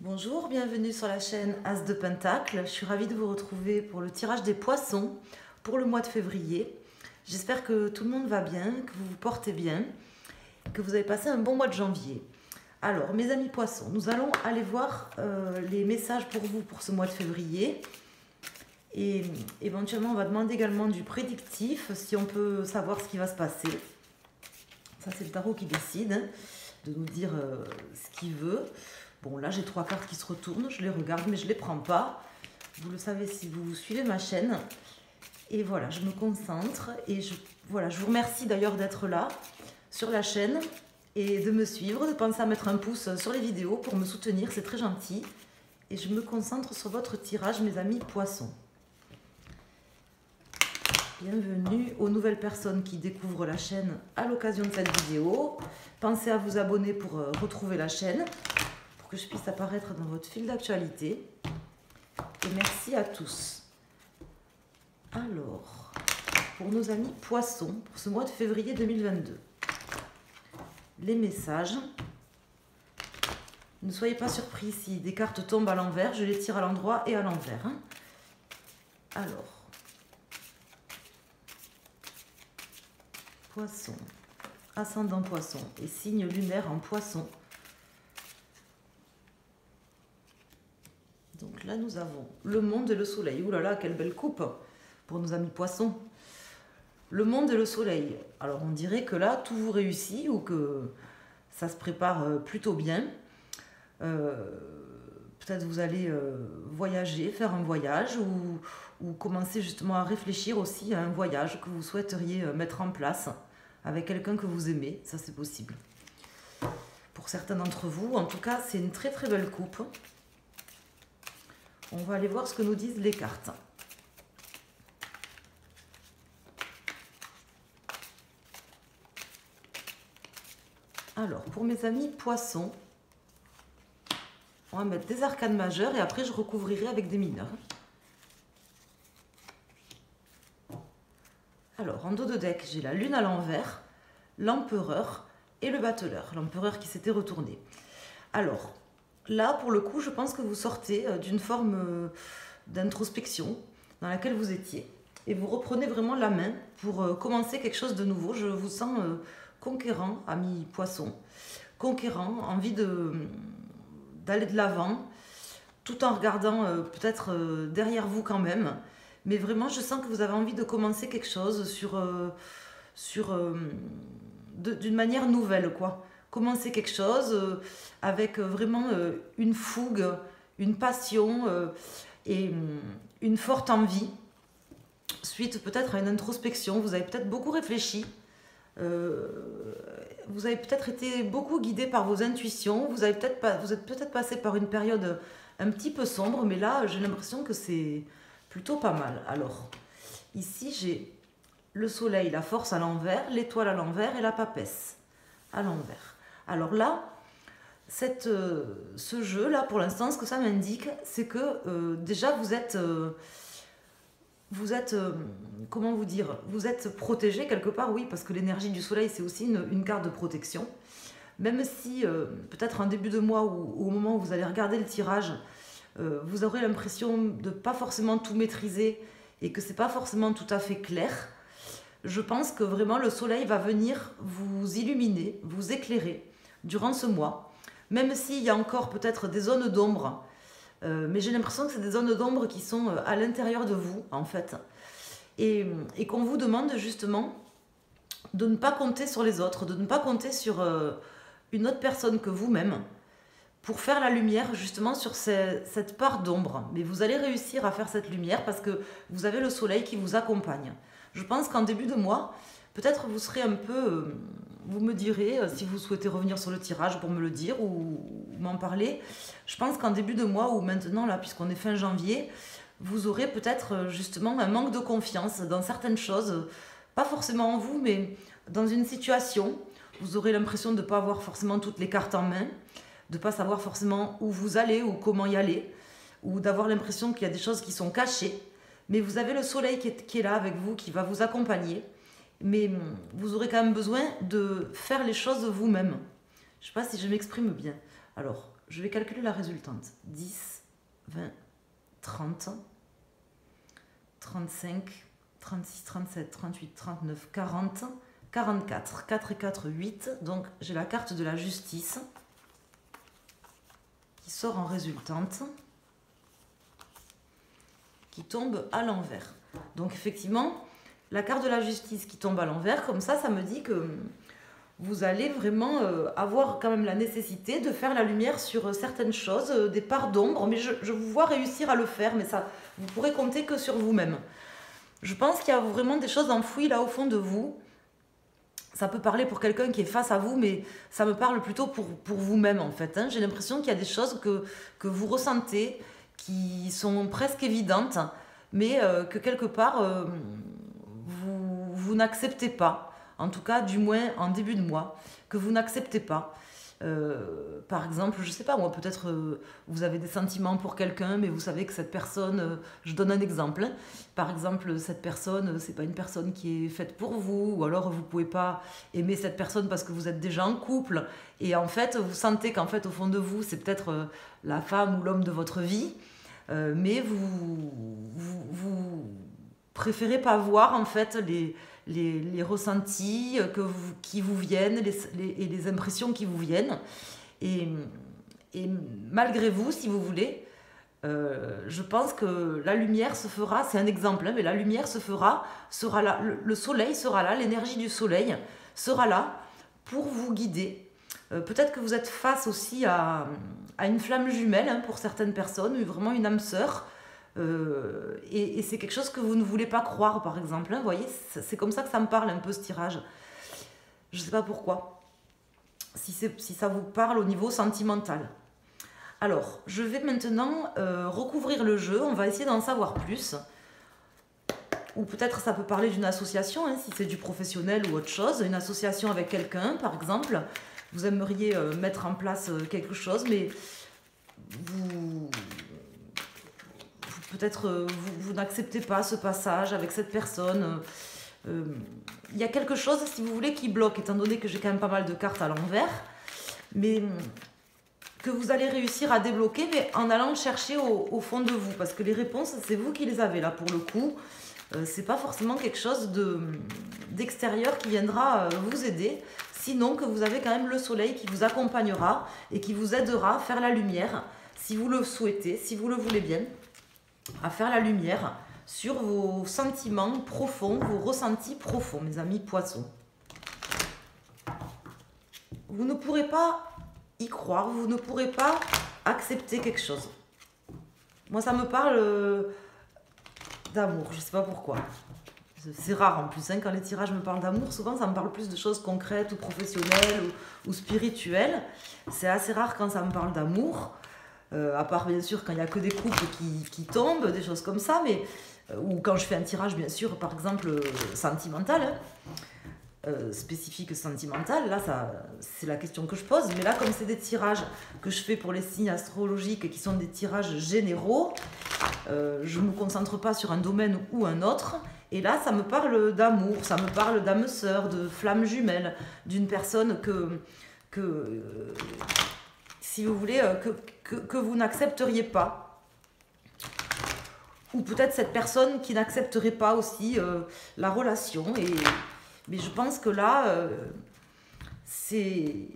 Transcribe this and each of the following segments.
Bonjour, bienvenue sur la chaîne As de Pentacle. Je suis ravie de vous retrouver pour le tirage des poissons pour le mois de février. J'espère que tout le monde va bien, que vous vous portez bien, que vous avez passé un bon mois de janvier. Alors, mes amis poissons, nous allons aller voir les messages pour vous pour ce mois de février. Et éventuellement, on va demander également du prédictif, si on peut savoir ce qui va se passer. Ça, c'est le tarot qui décide de nous dire ce qu'il veut. Bon, là, j'ai 3 cartes qui se retournent. Je les regarde, mais je ne les prends pas. Vous le savez si vous suivez ma chaîne. Et voilà, je me concentre. Et je vous remercie d'ailleurs d'être là sur la chaîne et de me suivre, de penser à mettre un pouce sur les vidéos pour me soutenir. C'est très gentil. Et je me concentre sur votre tirage, mes amis poissons. Bienvenue aux nouvelles personnes qui découvrent la chaîne à l'occasion de cette vidéo. Pensez à vous abonner pour retrouver la chaîne, pour que je puisse apparaître dans votre fil d'actualité. Et merci à tous. Alors, pour nos amis poissons, pour ce mois de février 2022, les messages. Ne soyez pas surpris si des cartes tombent à l'envers, je les tire à l'endroit et à l'envers. Alors, Poisson, ascendant Poisson et signe lunaire en Poisson. Donc là, nous avons le monde et le soleil. Ouh là là, quelle belle coupe pour nos amis Poissons. Le monde et le soleil. Alors, on dirait que là, tout vous réussit ou que ça se prépare plutôt bien. Peut-être vous allez voyager, faire un voyage ou commencer justement à réfléchir aussi à un voyage que vous souhaiteriez mettre en place avec quelqu'un que vous aimez. Ça, c'est possible. Pour certains d'entre vous, en tout cas, c'est une très très belle coupe. On va aller voir ce que nous disent les cartes. Alors, pour mes amis poissons, on va mettre des arcanes majeures et après je recouvrirai avec des mineurs. Alors, en dos de deck, j'ai la lune à l'envers, l'empereur et le battleur. L'empereur qui s'était retourné. Alors, là, pour le coup, je pense que vous sortez d'une forme d'introspection dans laquelle vous étiez. Et vous reprenez vraiment la main pour commencer quelque chose de nouveau. Je vous sens conquérant, ami poisson. Conquérant, envie d'aller de l'avant, tout en regardant peut-être derrière vous quand même. Mais vraiment, je sens que vous avez envie de commencer quelque chose d'une manière nouvelle, quoi. Commencer quelque chose avec vraiment une fougue, une passion et une forte envie. Suite peut-être à une introspection, vous avez peut-être beaucoup réfléchi. Vous avez peut-être été beaucoup guidé par vos intuitions. Vous êtes peut-être passé par une période un petit peu sombre, mais là, j'ai l'impression que c'est plutôt pas mal. Alors, ici, j'ai le soleil, la force à l'envers, l'étoile à l'envers et la papesse à l'envers. Alors là, ce jeu-là, pour l'instant, ce que ça m'indique, c'est que déjà, vous êtes comment vous dire, vous êtes protégé quelque part, oui, parce que l'énergie du soleil, c'est aussi une carte de protection. Même si, peut-être en début de mois ou au moment où vous allez regarder le tirage, vous aurez l'impression de ne pas forcément tout maîtriser et que ce n'est pas forcément tout à fait clair, je pense que vraiment le soleil va venir vous illuminer, vous éclairer durant ce mois, même s'il y a encore peut-être des zones d'ombre, mais j'ai l'impression que c'est des zones d'ombre qui sont à l'intérieur de vous, en fait, et qu'on vous demande justement de ne pas compter sur les autres, de ne pas compter sur une autre personne que vous-même, pour faire la lumière justement sur cette part d'ombre. Mais vous allez réussir à faire cette lumière parce que vous avez le soleil qui vous accompagne. Je pense qu'en début de mois, peut-être vous serez un peu... vous me direz si vous souhaitez revenir sur le tirage pour me le dire ou m'en parler. Je pense qu'en début de mois ou maintenant, là, puisqu'on est fin janvier, vous aurez peut-être justement un manque de confiance dans certaines choses. Pas forcément en vous, mais dans une situation. Vous aurez l'impression de ne pas avoir forcément toutes les cartes en main, de ne pas savoir forcément où vous allez ou comment y aller, ou d'avoir l'impression qu'il y a des choses qui sont cachées. Mais vous avez le soleil qui est là avec vous, qui va vous accompagner. Mais vous aurez quand même besoin de faire les choses vous-même. Je ne sais pas si je m'exprime bien. Alors, je vais calculer la résultante. 10, 20, 30, 35, 36, 37, 38, 39, 40, 44. 4 et 4, 8. Donc j'ai la carte de la justice qui sort en résultante, qui tombe à l'envers. Donc effectivement, la carte de la justice qui tombe à l'envers, comme ça me dit que vous allez vraiment avoir quand même la nécessité de faire la lumière sur certaines choses, des parts d'ombre, mais je vous vois réussir à le faire, mais ça, vous pourrez compter que sur vous-même. Je pense qu'il y a vraiment des choses enfouies là au fond de vous. Ça peut parler pour quelqu'un qui est face à vous, mais ça me parle plutôt pour vous-même en fait. Hein. J'ai l'impression qu'il y a des choses que vous ressentez, qui sont presque évidentes, mais que quelque part, vous n'acceptez pas. En tout cas, du moins en début de mois, que vous n'acceptez pas. Par exemple, je sais pas moi, peut-être vous avez des sentiments pour quelqu'un, mais vous savez que cette personne, je donne un exemple, hein. Par exemple, cette personne, c'est pas une personne qui est faite pour vous, ou alors vous pouvez pas aimer cette personne parce que vous êtes déjà en couple, et en fait, vous sentez qu'en fait, au fond de vous, c'est peut-être la femme ou l'homme de votre vie, mais vous préférez pas voir en fait les ressentis qui vous viennent et les impressions qui vous viennent. Et malgré vous, si vous voulez, je pense que la lumière se fera, c'est un exemple, hein, mais la lumière sera là, le soleil sera là, l'énergie du soleil sera là pour vous guider. Peut-être que vous êtes face aussi à une flamme jumelle, hein, pour certaines personnes, vraiment une âme sœur. Et c'est quelque chose que vous ne voulez pas croire, par exemple. Hein, vous voyez, c'est comme ça que ça me parle un peu ce tirage. Je ne sais pas pourquoi. Si ça vous parle au niveau sentimental. Alors, je vais maintenant recouvrir le jeu. On va essayer d'en savoir plus. Ou peut-être ça peut parler d'une association, hein, si c'est du professionnel ou autre chose. Une association avec quelqu'un, par exemple. Vous aimeriez mettre en place quelque chose, mais peut-être vous n'acceptez pas ce passage avec cette personne. Il y a quelque chose, si vous voulez, qui bloque, étant donné que j'ai quand même pas mal de cartes à l'envers, mais que vous allez réussir à débloquer, mais en allant chercher au fond de vous, parce que les réponses, c'est vous qui les avez là pour le coup. C'est pas forcément quelque chose d'extérieur qui viendra vous aider, sinon que vous avez quand même le soleil qui vous accompagnera et qui vous aidera à faire la lumière, si vous le souhaitez, si vous le voulez bien, à faire la lumière sur vos sentiments profonds, vos ressentis profonds, mes amis poissons. Vous ne pourrez pas y croire, vous ne pourrez pas accepter quelque chose. Moi, ça me parle d'amour, je ne sais pas pourquoi. C'est rare en plus, hein, quand les tirages me parlent d'amour, souvent ça me parle plus de choses concrètes ou professionnelles ou spirituelles. C'est assez rare quand ça me parle d'amour. À part bien sûr quand il n'y a que des couples qui tombent, des choses comme ça, mais ou quand je fais un tirage bien sûr par exemple sentimental, hein, spécifique sentimental, là c'est la question que je pose, mais là comme c'est des tirages que je fais pour les signes astrologiques qui sont des tirages généraux, je ne me concentre pas sur un domaine ou un autre, et là ça me parle d'amour, ça me parle d'âme sœur, de flamme jumelle, d'une personne que si vous voulez, que vous n'accepteriez pas. Ou peut-être cette personne qui n'accepterait pas aussi la relation. Mais je pense que là, il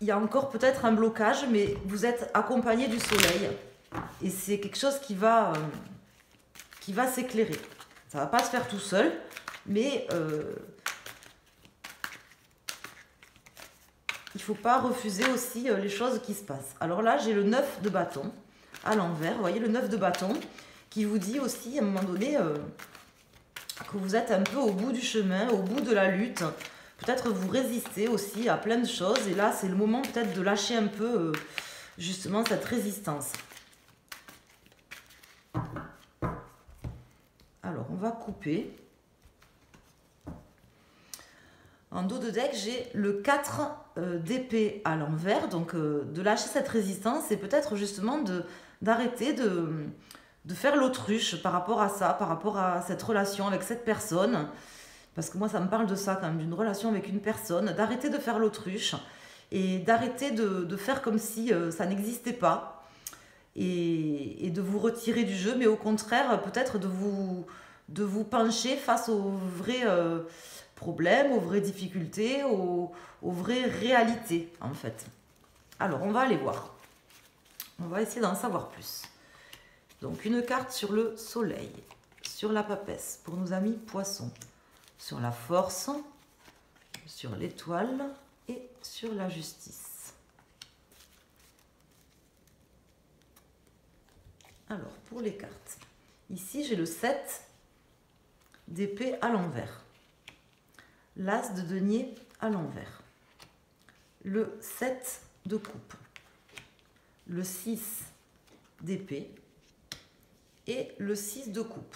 y a encore peut-être un blocage, mais vous êtes accompagné du soleil. Et c'est quelque chose qui va s'éclairer. Ça ne va pas se faire tout seul, mais il ne faut pas refuser aussi les choses qui se passent. Alors là, j'ai le 9 de bâton à l'envers. Vous voyez, le 9 de bâton qui vous dit aussi, à un moment donné, que vous êtes un peu au bout du chemin, au bout de la lutte. Peut-être vous résistez aussi à plein de choses. Et là, c'est le moment peut-être de lâcher un peu, justement, cette résistance. Alors, on va couper. En dos de deck, j'ai le 4 d'épée à l'envers, donc de lâcher cette résistance et peut-être justement d'arrêter de faire l'autruche par rapport à ça, par rapport à cette relation avec cette personne, parce que moi ça me parle de ça quand même, d'une relation avec une personne, d'arrêter de faire l'autruche et d'arrêter de faire comme si ça n'existait pas et de vous retirer du jeu, mais au contraire, peut-être de vous pencher face aux vrais problèmes, aux vraies difficultés, aux vraies réalités, en fait. Alors, on va aller voir. On va essayer d'en savoir plus. Donc, une carte sur le soleil, sur la papesse, pour nos amis poissons, sur la force, sur l'étoile et sur la justice. Alors, pour les cartes, ici, j'ai le 7 d'épée à l'envers, l'as de denier à l'envers, le 7 de coupe, le 6 d'épée et le 6 de coupe.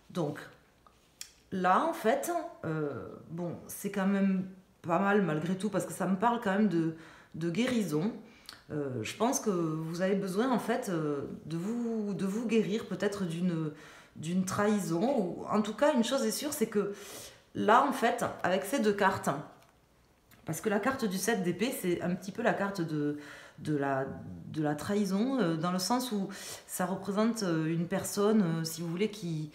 Donc là, en fait, bon, c'est quand même pas mal malgré tout parce que ça me parle quand même de guérison. Je pense que vous avez besoin en fait de vous guérir peut-être d'une trahison, ou en tout cas une chose est sûre, c'est que là en fait avec ces deux cartes, parce que la carte du 7 d'épée c'est un petit peu la carte de la trahison, dans le sens où ça représente une personne, si vous voulez, qui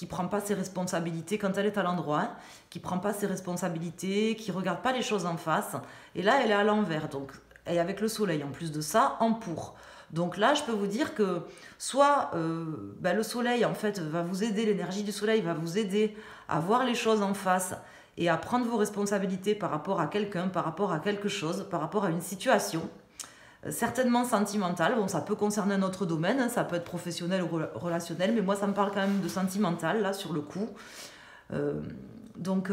prend pas ses responsabilités quand elle est à l'endroit, hein, qui prend pas ses responsabilités, qui regarde pas les choses en face, et là elle est à l'envers, donc, et avec le soleil en plus de ça, en pour. Donc là, je peux vous dire que soit le soleil, en fait, va vous aider, l'énergie du soleil va vous aider à voir les choses en face et à prendre vos responsabilités par rapport à quelqu'un, par rapport à quelque chose, par rapport à une situation, certainement sentimentale. Bon, ça peut concerner un autre domaine, hein, ça peut être professionnel ou relationnel, mais moi, ça me parle quand même de sentimental, là, sur le coup. Donc,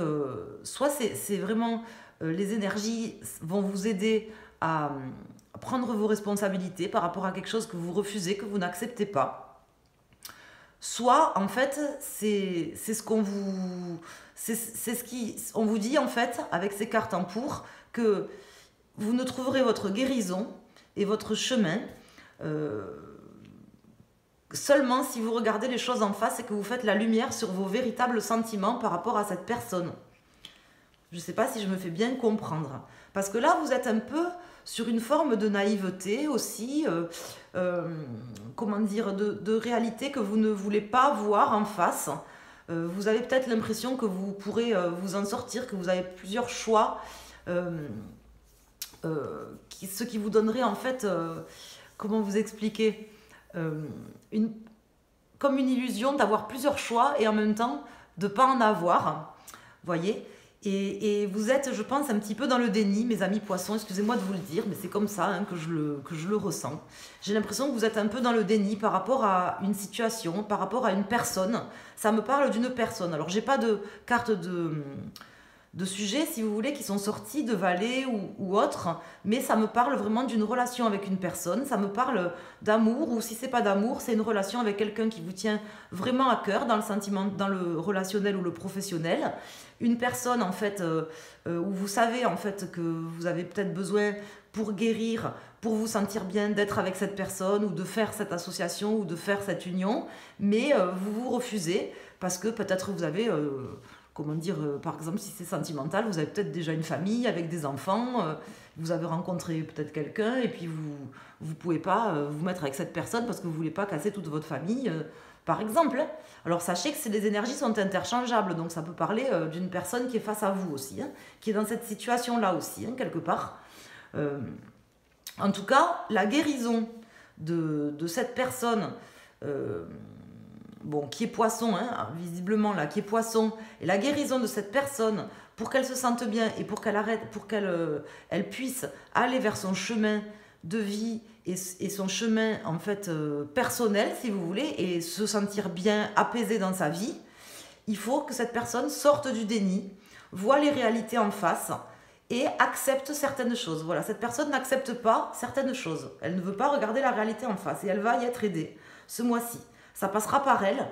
soit c'est vraiment... les énergies vont vous aider à prendre vos responsabilités par rapport à quelque chose que vous refusez, que vous n'acceptez pas. Soit, en fait, c'est ce qu'on vous... C'est ce qui... On vous dit, en fait, avec ces cartes en pour, que vous ne trouverez votre guérison et votre chemin seulement si vous regardez les choses en face et que vous faites la lumière sur vos véritables sentiments par rapport à cette personne. Je ne sais pas si je me fais bien comprendre. Parce que là, vous êtes un peu sur une forme de naïveté aussi, comment dire, de réalité que vous ne voulez pas voir en face. Vous avez peut-être l'impression que vous pourrez vous en sortir, que vous avez plusieurs choix, ce qui vous donnerait en fait, comment vous expliquer, comme une illusion d'avoir plusieurs choix et en même temps de ne pas en avoir, voyez. Et vous êtes, je pense, un petit peu dans le déni, mes amis poissons, excusez-moi de vous le dire, mais c'est comme ça hein, que je le ressens. J'ai l'impression que vous êtes un peu dans le déni par rapport à une situation, par rapport à une personne. Ça me parle d'une personne. Alors, j'ai pas de carte de sujets, si vous voulez, qui sont sortis de vallée ou autre, mais ça me parle vraiment d'une relation avec une personne, ça me parle d'amour, ou si c'est pas d'amour, c'est une relation avec quelqu'un qui vous tient vraiment à cœur dans le sentiment, dans le relationnel ou le professionnel. Une personne, en fait, où vous savez, en fait, que vous avez peut-être besoin pour guérir, pour vous sentir bien d'être avec cette personne, ou de faire cette association, ou de faire cette union, mais vous vous refusez, parce que peut-être vous avez... comment dire, par exemple, si c'est sentimental, vous avez peut-être déjà une famille avec des enfants, vous avez rencontré peut-être quelqu'un et puis vous pouvez pas vous mettre avec cette personne parce que vous voulez pas casser toute votre famille, par exemple. Alors sachez que les énergies sont interchangeables, donc ça peut parler d'une personne qui est face à vous aussi, hein, qui est dans cette situation-là aussi, hein, quelque part. En tout cas, la guérison de cette personne... bon, qui est poisson, hein, visiblement là, qui est poisson, et la guérison de cette personne pour qu'elle se sente bien et pour qu'elle arrête, pour qu'elle elle puisse aller vers son chemin de vie et son chemin en fait personnel, si vous voulez, et se sentir bien, apaisé dans sa vie, il faut que cette personne sorte du déni, voit les réalités en face et accepte certaines choses. Voilà, cette personne n'accepte pas certaines choses. Elle ne veut pas regarder la réalité en face et elle va y être aidée ce mois-ci. Ça passera par elle,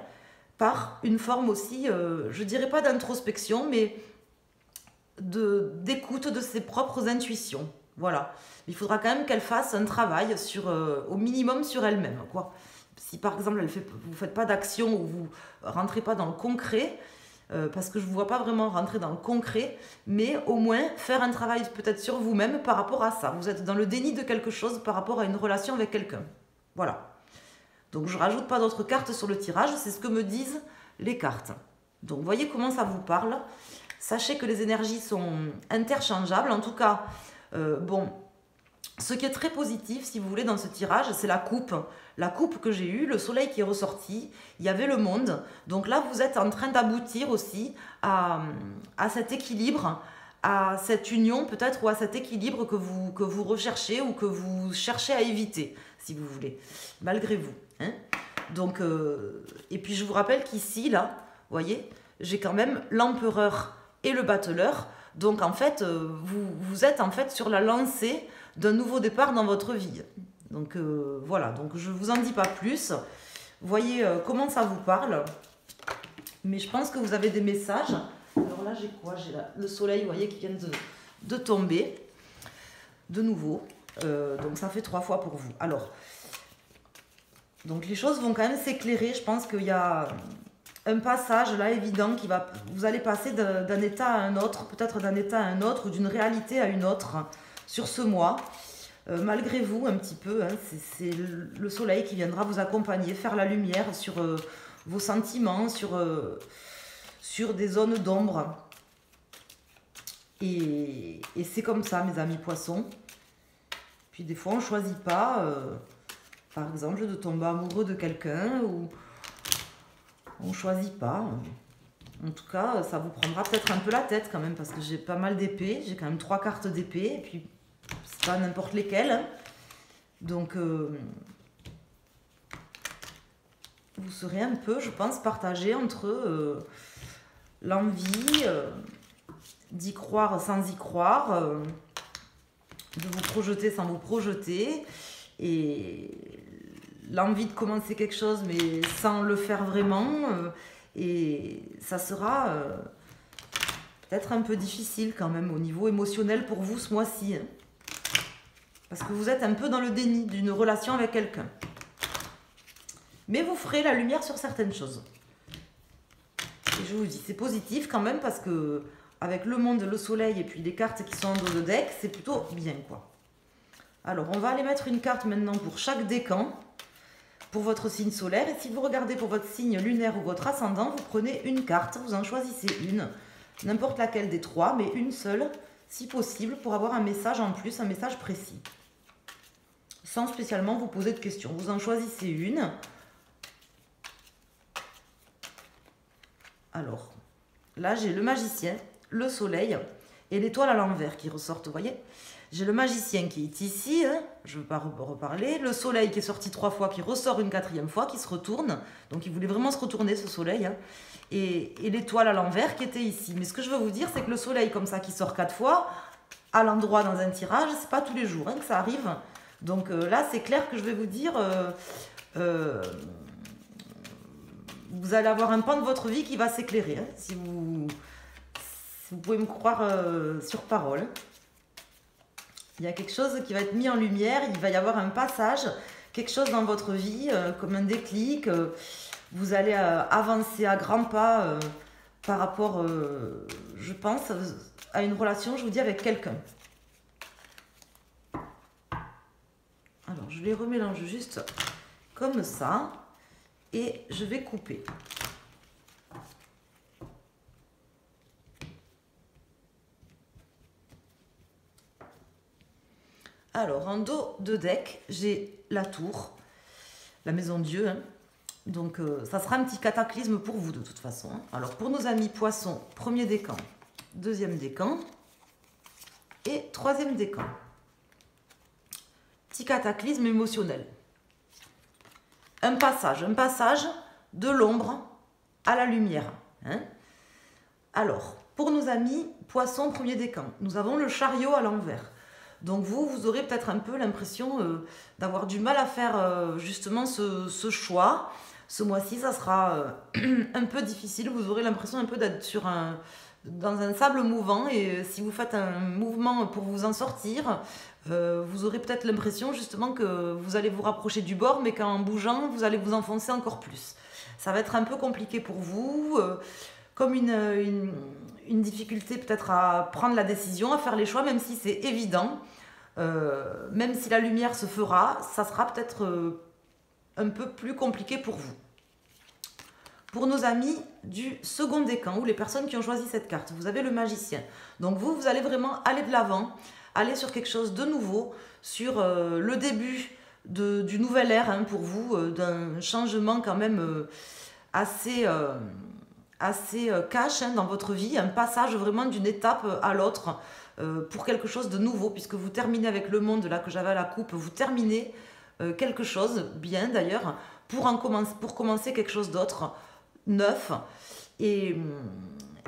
par une forme aussi, je dirais pas d'introspection, mais d'écoute de ses propres intuitions. Voilà. Il faudra quand même qu'elle fasse un travail au minimum sur elle-même, quoi. Si par exemple vous ne faites pas d'action ou vous ne rentrez pas dans le concret, parce que je ne vous vois pas vraiment rentrer dans le concret, mais au moins faire un travail peut-être sur vous-même par rapport à ça. Vous êtes dans le déni de quelque chose par rapport à une relation avec quelqu'un. Voilà. Donc je ne rajoute pas d'autres cartes sur le tirage, c'est ce que me disent les cartes. Donc voyez comment ça vous parle. Sachez que les énergies sont interchangeables. En tout cas, bon, ce qui est très positif, si vous voulez, dans ce tirage, c'est la coupe. La coupe que j'ai eue, le soleil qui est ressorti, il y avait le monde. Donc là, vous êtes en train d'aboutir aussi à cet équilibre, à cette union peut-être, ou à cet équilibre que vous recherchez ou que vous cherchez à éviter, si vous voulez, malgré vous. Hein. Donc, et puis je vous rappelle qu'ici, là, vous voyez, j'ai quand même l'empereur et le battleur. Donc en fait, vous êtes en fait sur la lancée d'un nouveau départ dans votre vie. Donc voilà, donc je ne vous en dis pas plus. Voyez comment ça vous parle. Mais je pense que vous avez des messages. Alors là, j'ai quoi? J'ai le soleil, vous voyez, qui vient de tomber. De nouveau. Donc ça fait 3 fois pour vous. Alors, donc les choses vont quand même s'éclairer. Je pense qu'il y a un passage là évident qui va... Vous allez passer d'un état à un autre, peut-être d'un état à un autre, ou d'une réalité à une autre sur ce mois. Malgré vous, un petit peu, hein, c'est le soleil qui viendra vous accompagner, faire la lumière sur vos sentiments, sur des zones d'ombre. Et c'est comme ça, mes amis poissons. Puis des fois, on ne choisit pas, par exemple, de tomber amoureux de quelqu'un, ou on ne choisit pas. En tout cas, ça vous prendra peut-être un peu la tête quand même, parce que j'ai pas mal d'épées, j'ai quand même 3 cartes d'épée, et puis c'est pas n'importe lesquelles. Hein. Donc, vous serez un peu, je pense, partagé entre l'envie d'y croire sans y croire, de vous projeter sans vous projeter, et l'envie de commencer quelque chose mais sans le faire vraiment, et ça sera peut-être un peu difficile quand même au niveau émotionnel pour vous ce mois-ci, hein, parce que vous êtes un peu dans le déni d'une relation avec quelqu'un. Mais vous ferez la lumière sur certaines choses. Et je vous dis, c'est positif quand même, parce que avec le monde, le soleil et puis les cartes qui sont en dos de deck, c'est plutôt bien, quoi. Alors, on va aller mettre une carte maintenant pour chaque décan, pour votre signe solaire. Et si vous regardez pour votre signe lunaire ou votre ascendant, vous prenez une carte, vous en choisissez une, n'importe laquelle des 3, mais une seule, si possible, pour avoir un message en plus, un message précis. Sans spécialement vous poser de questions. Vous en choisissez une. Alors, là, j'ai le magicien, le soleil et l'étoile à l'envers qui ressortent, vous voyez. J'ai le magicien qui est ici, hein, je ne veux pas reparler. Le soleil qui est sorti 3 fois, qui ressort une 4e fois, qui se retourne. Donc, il voulait vraiment se retourner, ce soleil. Hein. Et l'étoile à l'envers qui était ici. Mais ce que je veux vous dire, c'est que le soleil, comme ça, qui sort 4 fois, à l'endroit dans un tirage, c'est pas tous les jours hein, que ça arrive. Donc là, c'est clair que je vais vous dire... vous allez avoir un pan de votre vie qui va s'éclairer, hein, si vous pouvez me croire sur parole. Il y a quelque chose qui va être mis en lumière, il va y avoir un passage, quelque chose dans votre vie, comme un déclic. Vous allez avancer à grands pas par rapport, je pense, à une relation, je vous dis, avec quelqu'un. Alors, je les remélange juste comme ça. Et je vais couper. Alors, en dos de deck, j'ai la tour, la maison Dieu. Hein. Donc, ça sera un petit cataclysme pour vous de toute façon. Hein. Alors, pour nos amis poissons, premier décan, deuxième décan et troisième décan. Petit cataclysme émotionnel. Un passage de l'ombre à la lumière. Hein. Alors, pour nos amis poissons, premier décan, nous avons le chariot à l'envers. Donc vous aurez peut-être un peu l'impression d'avoir du mal à faire justement ce choix. Ce mois-ci, ça sera un peu difficile. Vous aurez l'impression un peu d'être dans un sable mouvant. Et si vous faites un mouvement pour vous en sortir, vous aurez peut-être l'impression justement que vous allez vous rapprocher du bord, mais qu'en bougeant, vous allez vous enfoncer encore plus. Ça va être un peu compliqué pour vous. comme une difficulté peut-être à prendre la décision, à faire les choix, même si c'est évident. Même si la lumière se fera, ça sera peut-être un peu plus compliqué pour vous. Pour nos amis du second décan, ou les personnes qui ont choisi cette carte, vous avez le magicien. Donc vous allez vraiment aller de l'avant, aller sur quelque chose de nouveau, sur le début du nouvel ère hein, pour vous, d'un changement quand même assez cash hein, dans votre vie, un passage vraiment d'une étape à l'autre pour quelque chose de nouveau, puisque vous terminez avec le monde là que j'avais à la coupe, vous terminez quelque chose, bien d'ailleurs, pour commencer quelque chose d'autre, neuf, et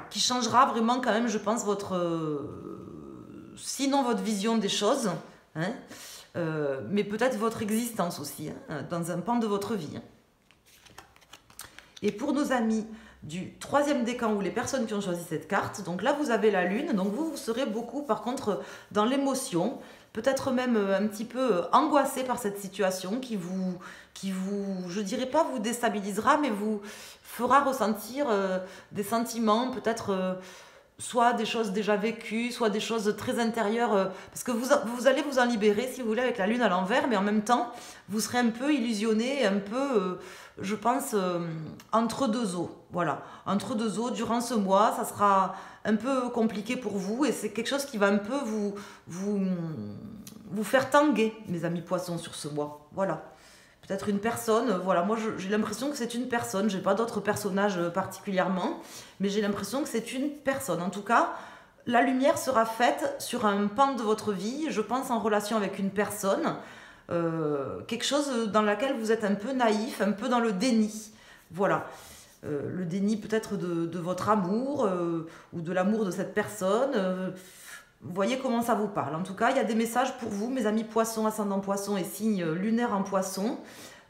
qui changera vraiment quand même, je pense, sinon votre vision des choses, hein, mais peut-être votre existence aussi, hein, dans un pan de votre vie. Hein. Et pour nos amis du troisième décan ou les personnes qui ont choisi cette carte, donc là vous avez la lune, donc vous serez beaucoup par contre dans l'émotion, peut-être même un petit peu angoissé par cette situation qui vous, je dirais pas vous déstabilisera, mais vous fera ressentir des sentiments, peut-être soit des choses déjà vécues, soit des choses très intérieures, parce que vous allez vous en libérer si vous voulez avec la lune à l'envers, mais en même temps vous serez un peu illusionné, un peu je pense entre deux eaux, voilà, entre deux eaux durant ce mois, ça sera un peu compliqué pour vous et c'est quelque chose qui va un peu vous faire tanguer, mes amis poissons, sur ce mois, voilà. Peut-être une personne, voilà, moi j'ai l'impression que c'est une personne, j'ai pas d'autres personnages particulièrement, mais j'ai l'impression que c'est une personne. En tout cas, la lumière sera faite sur un pan de votre vie, je pense en relation avec une personne, quelque chose dans laquelle vous êtes un peu naïf, un peu dans le déni, voilà. Le déni peut-être de votre amour ou de l'amour de cette personne. Vous voyez comment ça vous parle. En tout cas, il y a des messages pour vous, mes amis poissons, ascendant poisson et signe lunaire en poisson,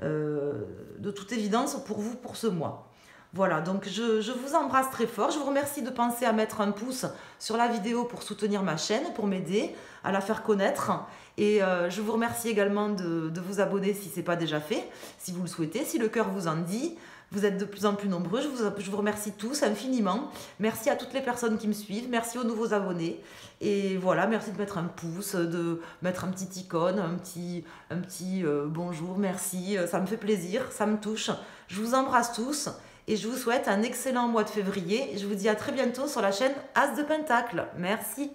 de toute évidence pour vous pour ce mois. Voilà, donc je vous embrasse très fort. Je vous remercie de penser à mettre un pouce sur la vidéo pour soutenir ma chaîne, pour m'aider à la faire connaître. Et je vous remercie également de vous abonner si ce n'est pas déjà fait, si vous le souhaitez, si le cœur vous en dit. Vous êtes de plus en plus nombreux, je vous remercie tous infiniment. Merci à toutes les personnes qui me suivent, merci aux nouveaux abonnés. Et voilà, merci de mettre un pouce, de mettre un petit icône, un petit bonjour, merci. Ça me fait plaisir, ça me touche. Je vous embrasse tous et je vous souhaite un excellent mois de février. Je vous dis à très bientôt sur la chaîne As de Pentacle. Merci.